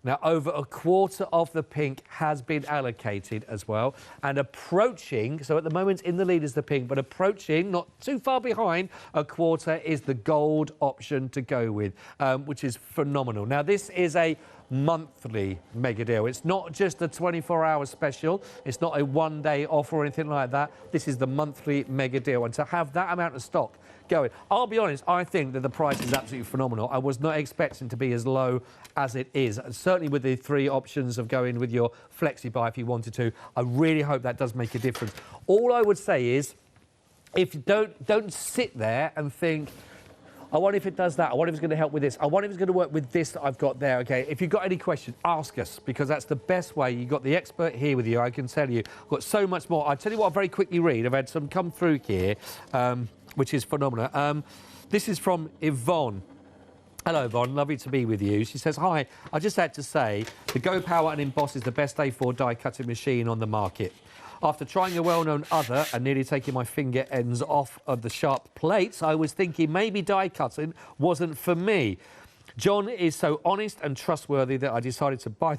Now, over a quarter of the pink has been allocated as well. And approaching, so at the moment in the lead is the pink, but approaching, not too far behind, a quarter is the gold option to go with, which is phenomenal. Now, this is a monthly mega deal. It's not just a 24-hour special. It's not a one-day offer or anything like that. This is the monthly mega deal. And to have that amount of stock going, I'll be honest, I think that the price is absolutely phenomenal. I was not expecting to be as low as it is. Certainly with the 3 options of going with your flexi buy if you wanted to. I really hope that does make a difference. All I would say is, if you don't sit there and think, I wonder if it does that. I wonder if it's going to help with this. I wonder if it's going to work with this that I've got there. OK, if you've got any questions, ask us, because that's the best way. You've got the expert here with you. I can tell you. I've got so much more. I'll tell you what I'll very quickly read. I've had some come through here, which is phenomenal. This is from Yvonne. Hello, Yvonne. Lovely to be with you. She says, hi, I just had to say the Go Power and Emboss is the best A4 die cutting machine on the market. After trying a well-known other and nearly taking my finger ends off of the sharp plates, I was thinking maybe die cutting wasn't for me. John is so honest and trustworthy that I decided to buy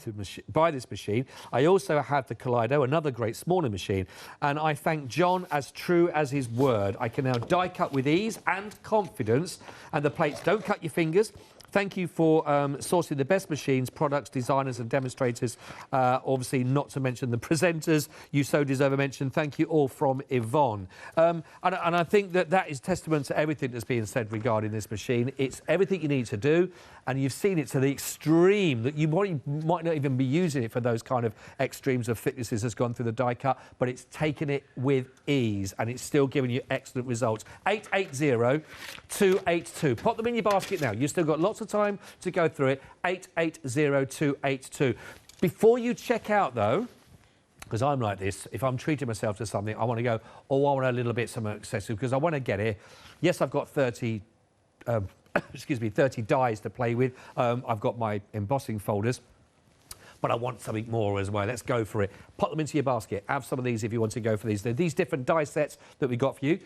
this machine. I also have the Kaleido, another great smaller machine, and I thank John as true as his word. I can now die cut with ease and confidence, and the plates don't cut your fingers. Thank you for sourcing the best machines, products, designers and demonstrators. Obviously, not to mention the presenters. You so deserve a mention. Thank you all from Yvonne. And I think that is testament to everything that's being said regarding this machine. It's everything you need to do, and you've seen it to the extreme that you might not even be using it for those kind of extremes of thicknesses that's gone through the die cut, but it's taken it with ease, and it's still giving you excellent results. 880-282. Pop them in your basket now. You've still got lots of time to go through it. 880-282. Before you check out, though, because I'm like this, if I'm treating myself to something, I want to go, oh, I want a little bit some accessory because I want to get it. Yes, I've got 30 excuse me, 30 dies to play with. I've got my embossing folders, but I want something more as well. Let's go for it. Pop them into your basket. Have some of these if you want to go for these. They're these different die sets that we got for you.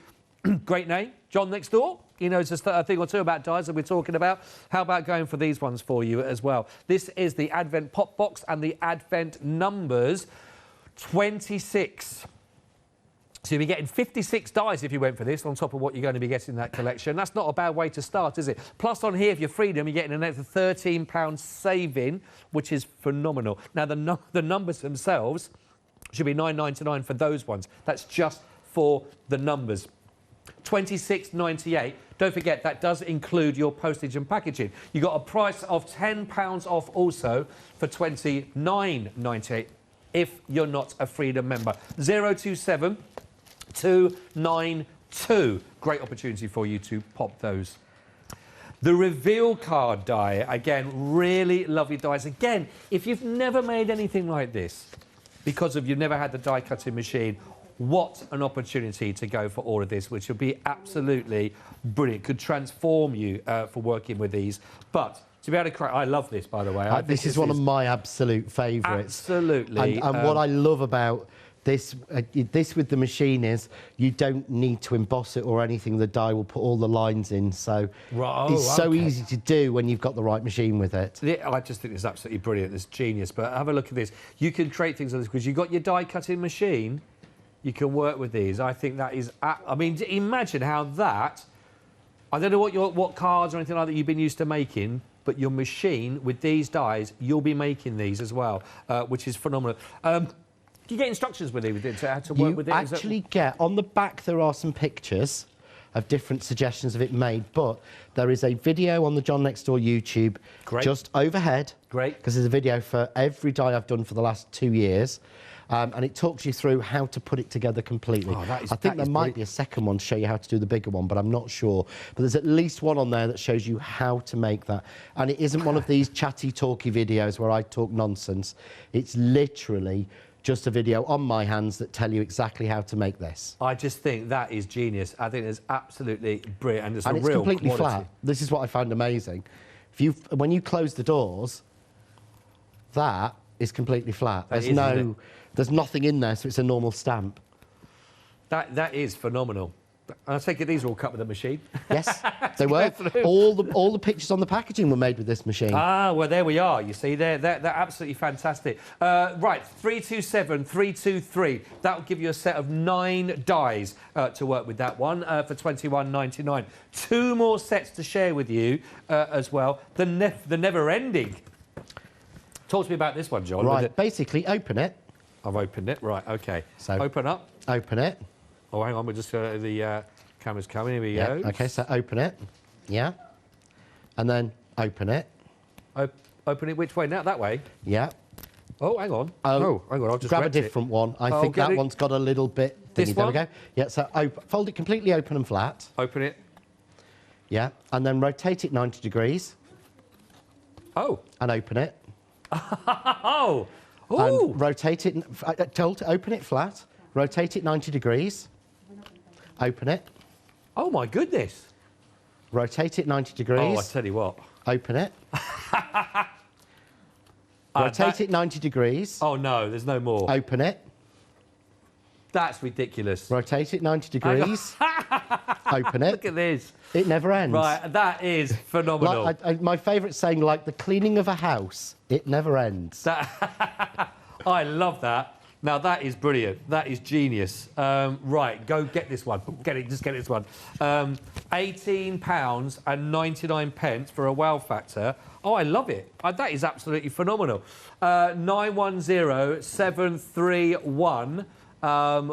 Great name, John next door. He knows just a thing or two about dies that we're talking about. How about going for these ones for you as well? This is the Advent Pop Box and the Advent numbers 26. So you'll be getting 56 dies if you went for this, on top of what you're going to be getting in that collection. That's not a bad way to start, is it? Plus, on here, if you're Freedom, you're getting an extra £13 saving, which is phenomenal. Now, the numbers themselves should be £9.99 for those ones. That's just for the numbers. £26.98. Don't forget, that does include your postage and packaging. You got a price of £10 off also for £29.98 if you're not a Freedom member. 027-292. Great opportunity for you to pop those. The reveal card die, again, really lovely dies. Again, if you've never made anything like this, because you've never had the die cutting machine, what an opportunity to go for all of this, which will be absolutely brilliant. Could transform you for working with these. But to be able to create, I love this, by the way. This is one of my absolute favourites. Absolutely. And what I love about this, this with the machine is you don't need to emboss it or anything. The die will put all the lines in. So it's so easy to do when you've got the right machine with it. I just think it's absolutely brilliant. It's genius. But have a look at this. You can create things like this because you've got your die cutting machine. You can work with these. I think that is... I mean, imagine how that... I don't know what cards or anything like that you've been used to making, but your machine with these dies, you'll be making these as well, which is phenomenal. Do you get instructions with it how to work with it? You actually get... On the back, there are some pictures of different suggestions of it made, but there is a video on the John Next Door YouTube just overhead. Great. Because there's a video for every die I've done for the last 2 years. And it talks you through how to put it together completely. Oh, I think there might be a second one to show you how to do the bigger one, but I'm not sure. But there's at least one on there that shows you how to make that. And it isn't one of these chatty, talky videos where I talk nonsense. It's literally just a video on my hands that tell you exactly how to make this. I just think that is genius. I think it's absolutely brilliant. And it's a real completely quality. Flat. This is what I found amazing. When you close the doors, that is completely flat. There's nothing in there, so it's a normal stamp. That is phenomenal. I take it these are all cut with a machine. Yes, they were. All the pictures on the packaging were made with this machine. Ah, well, there we are. You see, they're absolutely fantastic. Right, 327-323. That will give you a set of 9 dies to work with that one for £21.99. 2 more sets to share with you as well. The never-ending. Talk to me about this one, John. Right, basically, open it. I've opened it. Right, OK. So open up. Open it. Oh, hang on. We're just the camera's coming. Here we go. OK, so open it. Yeah. And then open it. Open it which way? Now that way? Yeah. Oh, hang on. Hang on. I'll just grab a different one. I think that one's got a little bit... This one? There we go. Yeah, so fold it completely open and flat. Open it. Yeah. And then rotate it 90 degrees. Oh. And open it. Oh. Ooh. And rotate it, open it flat, rotate it 90 degrees, open it. Oh, my goodness. Rotate it 90 degrees. Oh, I tell you what. Open it. Rotate it 90 degrees. Oh, no, there's no more. Open it. That's ridiculous. Rotate it 90 degrees. Open it. Look at this. It never ends. Right, that is phenomenal. Like, my favourite saying, like the cleaning of a house, it never ends. I love that. Now, that is brilliant. That is genius. Right, go get this one. Just get this one. £18.99 for a wow factor. Oh, I love it. That is absolutely phenomenal. 910731.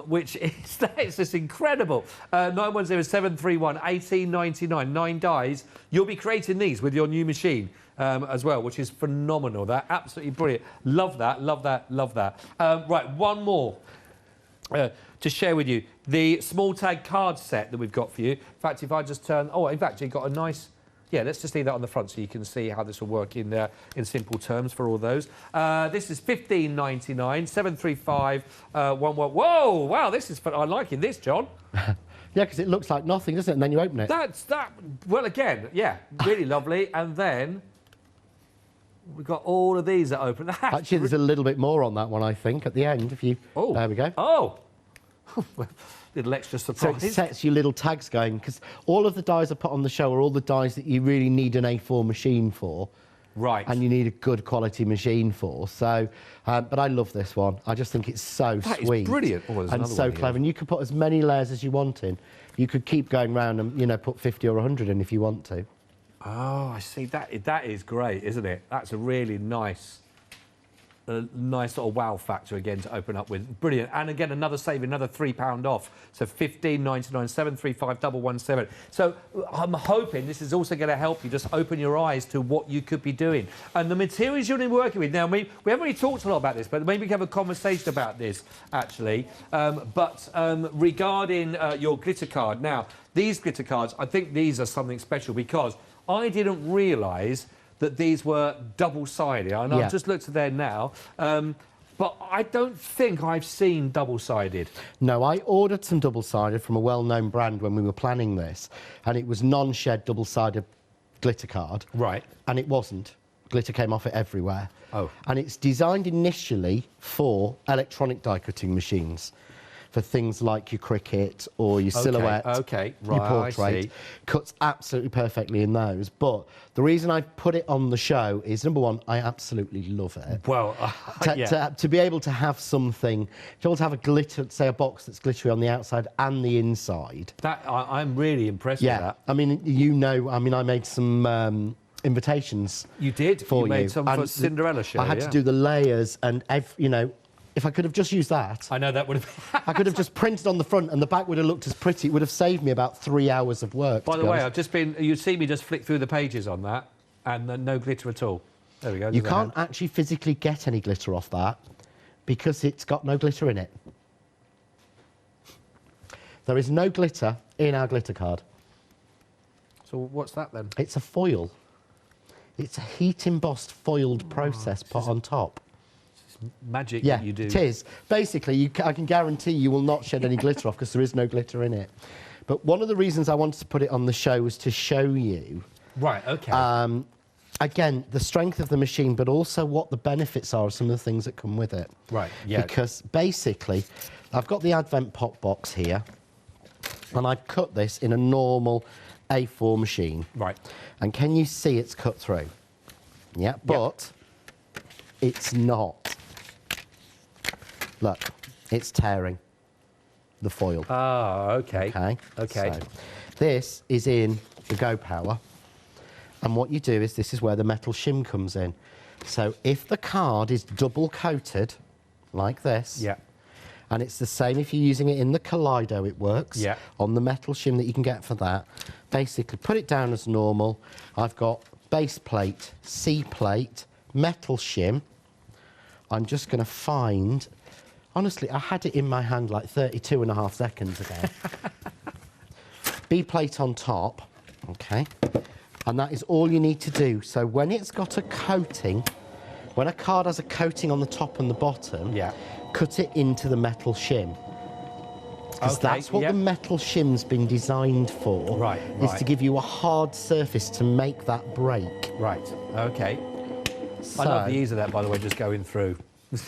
Which is that's just incredible. 910731 1899, 9 dies. You'll be creating these with your new machine as well, which is phenomenal. That absolutely brilliant. Love that, love that, love that. Right, one more to share with you. The small tag card set that we've got for you. In fact, if I just turn, oh, in fact, you've got a nice. Yeah, let's just leave that on the front so you can see how this will work in simple terms for all those. This is $15.99, 735 11. Whoa, wow, this is fun. I'm liking this, John. Yeah, because it looks like nothing, doesn't it? And then you open it. Well, again, yeah, really lovely. And then we've got all of these that open. Actually, there's a little bit more on that one, I think, at the end. If you, there we go. Oh. Little extra surprise. So it sets your little tags going, because all of the dies I put on the show are all the dies that you really need an A4 machine for. Right. And you need a good quality machine for. So, but I love this one. I just think it's so sweet. That is brilliant. And so clever. And you could put as many layers as you want in. You could keep going round and, you know, put 50 or 100 in if you want to. Oh, I see. That is great, isn't it? That's a really nice sort of wow factor again to open up with. Brilliant. And again, another saving, another £3 off. So $15.99, 735 117. So I'm hoping this is also going to help you just open your eyes to what you could be doing. And the materials you're going to be working with. Now, we haven't really talked a lot about this, but maybe we can have a conversation about this, actually. Regarding your glitter card. Now, these glitter cards, I think these are something special because I didn't realise that these were double-sided. I know I've just looked at there now, but I don't think I've seen double-sided. No, I ordered some double-sided from a well-known brand when we were planning this, and it was non-shed double-sided glitter card. Right. And it wasn't. Glitter came off it everywhere. Oh. And it's designed initially for electronic die-cutting machines, for things like your Cricut or your silhouette, your portrait. Cuts absolutely perfectly in those. But the reason I put it on the show is, number one, I absolutely love it. Well, to be able to have something, to be able to have a glitter, say a box that's glittery on the outside and the inside. I'm really impressed with that. I mean, you know, I made some invitations. You did? You made some for Cinderella show, I had to do the layers and, you know, if I could have just used that... I know that would have... I could have just printed on the front and the back would have looked as pretty. It would have saved me about 3 hours of work. By the way, I've just been... You see me just flick through the pages on that and no glitter at all. There we go. You can't actually physically get any glitter off that because it's got no glitter in it. There is no glitter in our glitter card. So what's that then? It's a foil. It's a heat-embossed foiled process put on top. Magic that you do. It is. Basically, I can guarantee you will not shed any glitter off because there is no glitter in it. But one of the reasons I wanted to put it on the show was to show you... Right, OK. Again, the strength of the machine, but also what the benefits are of some of the things that come with it. Right, yeah. Because basically, I've got the Advent pop box here, and I've cut this in a normal A4 machine. Right. And can you see it's cut through? Yeah, but it's not. Look, it's tearing the foil. Ah, OK. OK. So this is in the Go Power. And what you do is, this is where the metal shim comes in. So if the card is double coated, like this, and it's the same if you're using it in the Kaleido, it works, on the metal shim that you can get for that. Basically, put it down as normal. I've got base plate, C plate, metal shim. I'm just going to find... Honestly, I had it in my hand like 32.5 seconds ago. B plate on top, OK? And that is all you need to do. So when it's got a coating, when a card has a coating on the top and the bottom, cut it into the metal shim. Because that's what the metal shim's been designed for, is to give you a hard surface to make that break. Right, OK. So, I love the ease of that, by the way, just going through.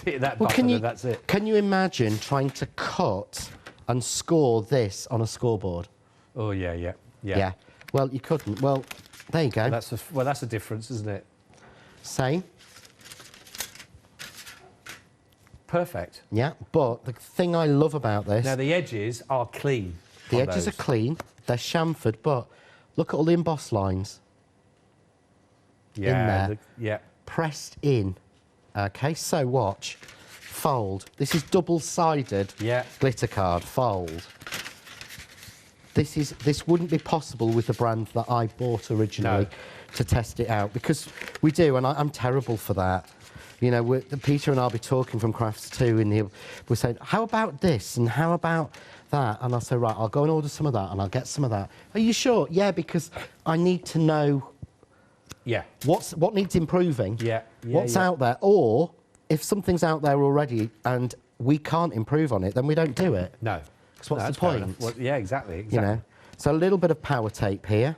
Hit that Well, button and that's it. Can you imagine trying to cut and score this on a scoreboard? Oh, yeah. Yeah. Well, you couldn't. Well, there you go. That's a difference, isn't it? Same. Perfect. Yeah, but the thing I love about this... Now, the edges are clean. The edges are clean. They're chamfered, but look at all the emboss lines. Yeah. In there. Yeah. Pressed in. OK, so watch. Fold. This is double-sided glitter card. Fold. This wouldn't be possible with the brand that I bought originally to test it out, because we do, and I'm terrible for that. You know, Peter and I'll be talking from Crafts 2, and we're saying, how about this, and how about that? And I'll say, right, I'll go and order some of that, and I'll get some of that. Are you sure? Yeah, because I need to know what needs improving, what's out there, or if something's out there already and we can't improve on it, then we don't do it. No. Because what's the point? Well, yeah, exactly. You know? So a little bit of power tape here,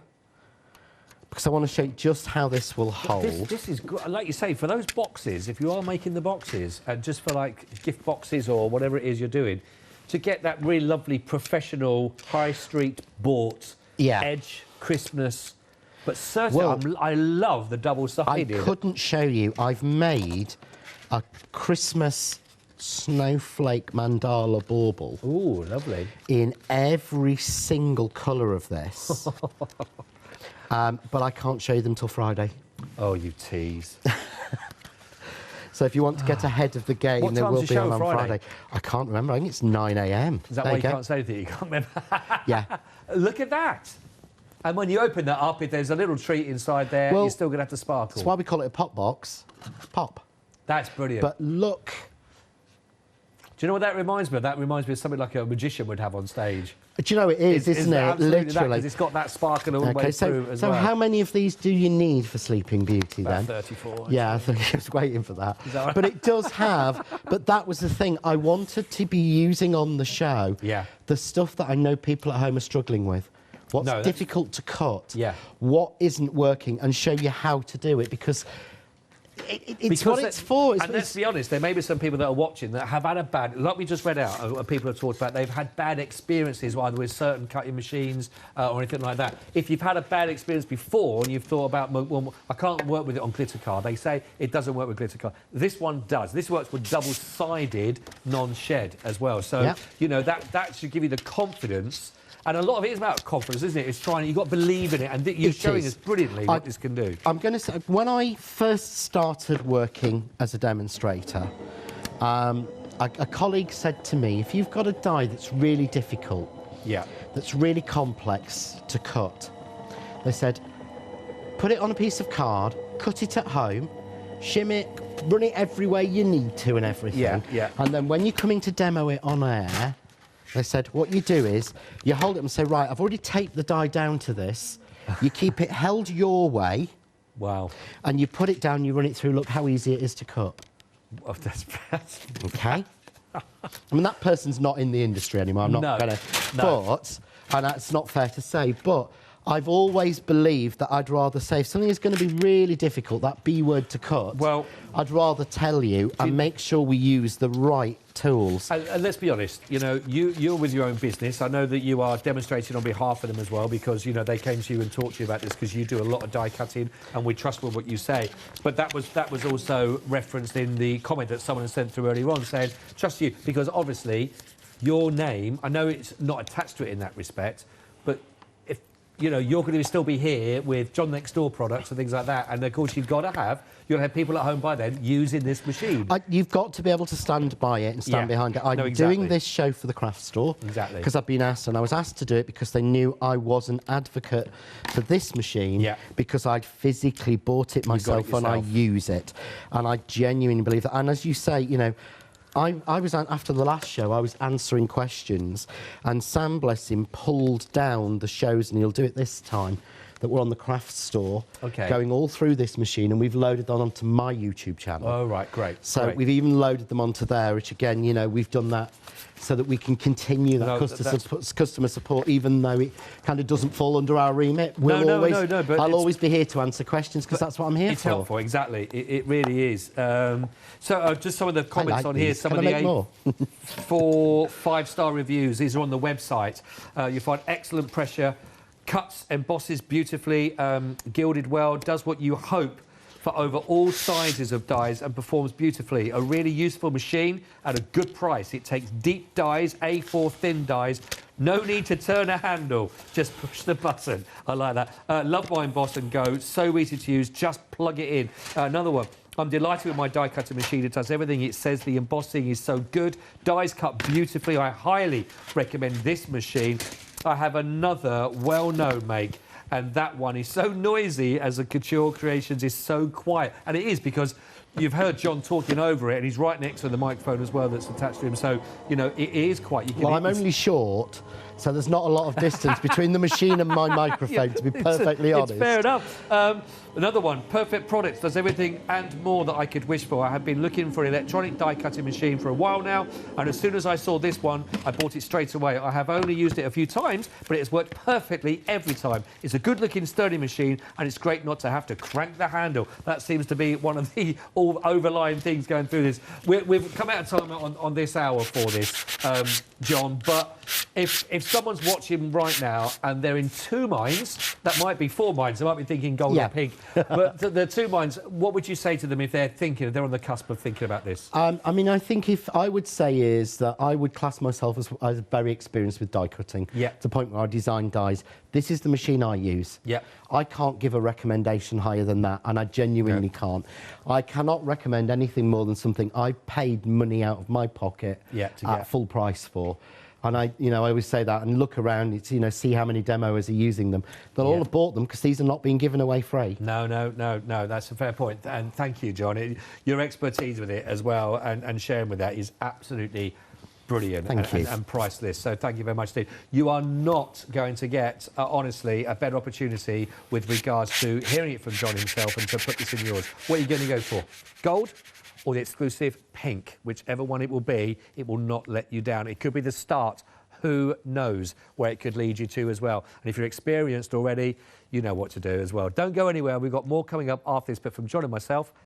because I want to show you just how this will hold. This is good. Like you say, for those boxes, if you are making the boxes, just for like gift boxes or whatever it is you're doing, to get that really lovely professional high street bought edge, crispness, but certainly I love the double-sided. I couldn't show you. I've made a Christmas snowflake mandala bauble. Ooh, lovely. In every single colour of this. But I can't show you them till Friday. Oh, you tease. So if you want to get ahead of the game, there will be on Friday. I can't remember. I think it's 9 a.m. Is that why you can't say anything? You can't remember? Yeah. Look at that. And when you open that up, if there's a little treat inside there, you're still going to have to sparkle. That's why we call it a pop box. Pop. That's brilliant. But look. Do you know what that reminds me of? That reminds me of something like a magician would have on stage. Do you know it is, isn't it? Literally. Because it's got that sparkle all the way through as well. So how many of these do you need for Sleeping Beauty then? About 34. Yeah, I think I was waiting for that. Is that right? But it does have, but that was the thing. I wanted to be using on the show the stuff that I know people at home are struggling with. What's difficult to cut, what isn't working, and show you how to do it, because it's what it's for. And let's be honest, there may be some people that are watching that have had a bad, like we just read out, people have talked about, they've had bad experiences either with certain cutting machines or anything like that. If you've had a bad experience before and you've thought about, well, I can't work with it on glitter card, they say it doesn't work with glitter card. This one does. This works with double-sided non-shed as well. So, you know, that should give you the confidence. And a lot of it is about confidence, isn't it? It's trying, you've got to believe in it, and you're showing us brilliantly what this can do. I'm going to say, when I first started working as a demonstrator, a colleague said to me, if you've got a die that's really difficult, that's really complex to cut, they said, put it on a piece of card, cut it at home, shim it, run it everywhere you need to and everything. And then when you're coming to demo it on air, they said, what you do is, you hold it and say, right, I've already taped the die down to this. You keep it held your way. Wow. And you put it down, you run it through, look how easy it is to cut. Oh, that's OK? I mean, that person's not in the industry anymore. I'm not going to... But, and that's not fair to say, but I've always believed that I'd rather say, if something is going to be really difficult, that B word to cut, well, I'd rather tell you and make sure we use the right tools. And let's be honest, you know, you're with your own business. I know that you are demonstrating on behalf of them as well, because, you know, they came to you and talked to you about this because you do a lot of die cutting and we trust what you say. But that was also referenced in the comment that someone sent through earlier on saying, trust you, because obviously your name, I know it's not attached to it in that respect, but if, you know, you're going to still be here with John Next Door products and things like that, and of course you've got to have people at home by then using this machine. You've got to be able to stand by it and stand behind it. I'm doing this show for the craft store. Exactly. Because I've been asked, and I was asked to do it because they knew I was an advocate for this machine because I'd physically bought it myself and I use it. And I genuinely believe that. And as you say, you know, I was, after the last show, I was answering questions, and Sam, bless him, pulled down the shows, and he'll do it this time, that were on the craft store, Okay. going all through this machine, and we've loaded them onto my YouTube channel. Oh, right, great. So great. we've even loaded them onto there, which again, you know, we've done that so that we can continue that customer support, even though it kind of doesn't fall under our remit. I'll always be here to answer questions because that's what I'm here for. It's helpful, exactly. It really is. Just some of the comments on here. Some of the 4 5-star reviews. These are on the website. You find excellent pressure, cuts, embosses beautifully, gilded well, does what you hope for over all sizes of dies and performs beautifully. A really useful machine at a good price. It takes deep dies, A4 thin dies. No need to turn a handle, just push the button. I like that. Love my Emboss and Go, so easy to use, just plug it in. Another one. I'm delighted with my die cutter machine. It does everything it says. The embossing is so good. Dies cut beautifully. I highly recommend this machine. I have another well-known make, and that one is so noisy as the Couture Creations is so quiet. And it is because you've heard John talking over it, and he's right next to the microphone as well that's attached to him. So, you know, it is quiet. Well, I'm only short, so there's not a lot of distance between the machine and my microphone, to be perfectly honest. It's fair enough. Another one, Perfect Products, does everything and more that I could wish for. I have been looking for an electronic die-cutting machine for a while now, and as soon as I saw this one, I bought it straight away. I have only used it a few times, but it has worked perfectly every time. It's a good-looking, sturdy machine, and it's great not to have to crank the handle. That seems to be one of the overlying things going through this. We've come out of time on this hour for this, John, but if someone's watching right now and they're in 2 minds, that might be 4 minds, they might be thinking gold or pink, but the 2 minds, what would you say to them if they're on the cusp of thinking about this? I mean, I think if I would say is that I would class myself as very experienced with die cutting, to the point where I design dies. This is the machine I use. I can't give a recommendation higher than that, and I genuinely can't. I cannot recommend anything more than something I paid money out of my pocket at full price for. And I always say that and look around, it's, see how many demoers are using them. They'll all have bought them because these are not being given away free. No, that's a fair point. And thank you, John. Your expertise with it as well and sharing with that is absolutely brilliant. Thank you. And priceless. So thank you very much, Steve. You are not going to get, honestly, a better opportunity with regards to hearing it from John himself and to put this in yours. What are you going to go for? Gold? Or the exclusive pink, whichever one it will be, it will not let you down. It could be the start. Who knows where it could lead you to as well. And if you're experienced already, you know what to do as well. Don't go anywhere. We've got more coming up after this, but from John and myself,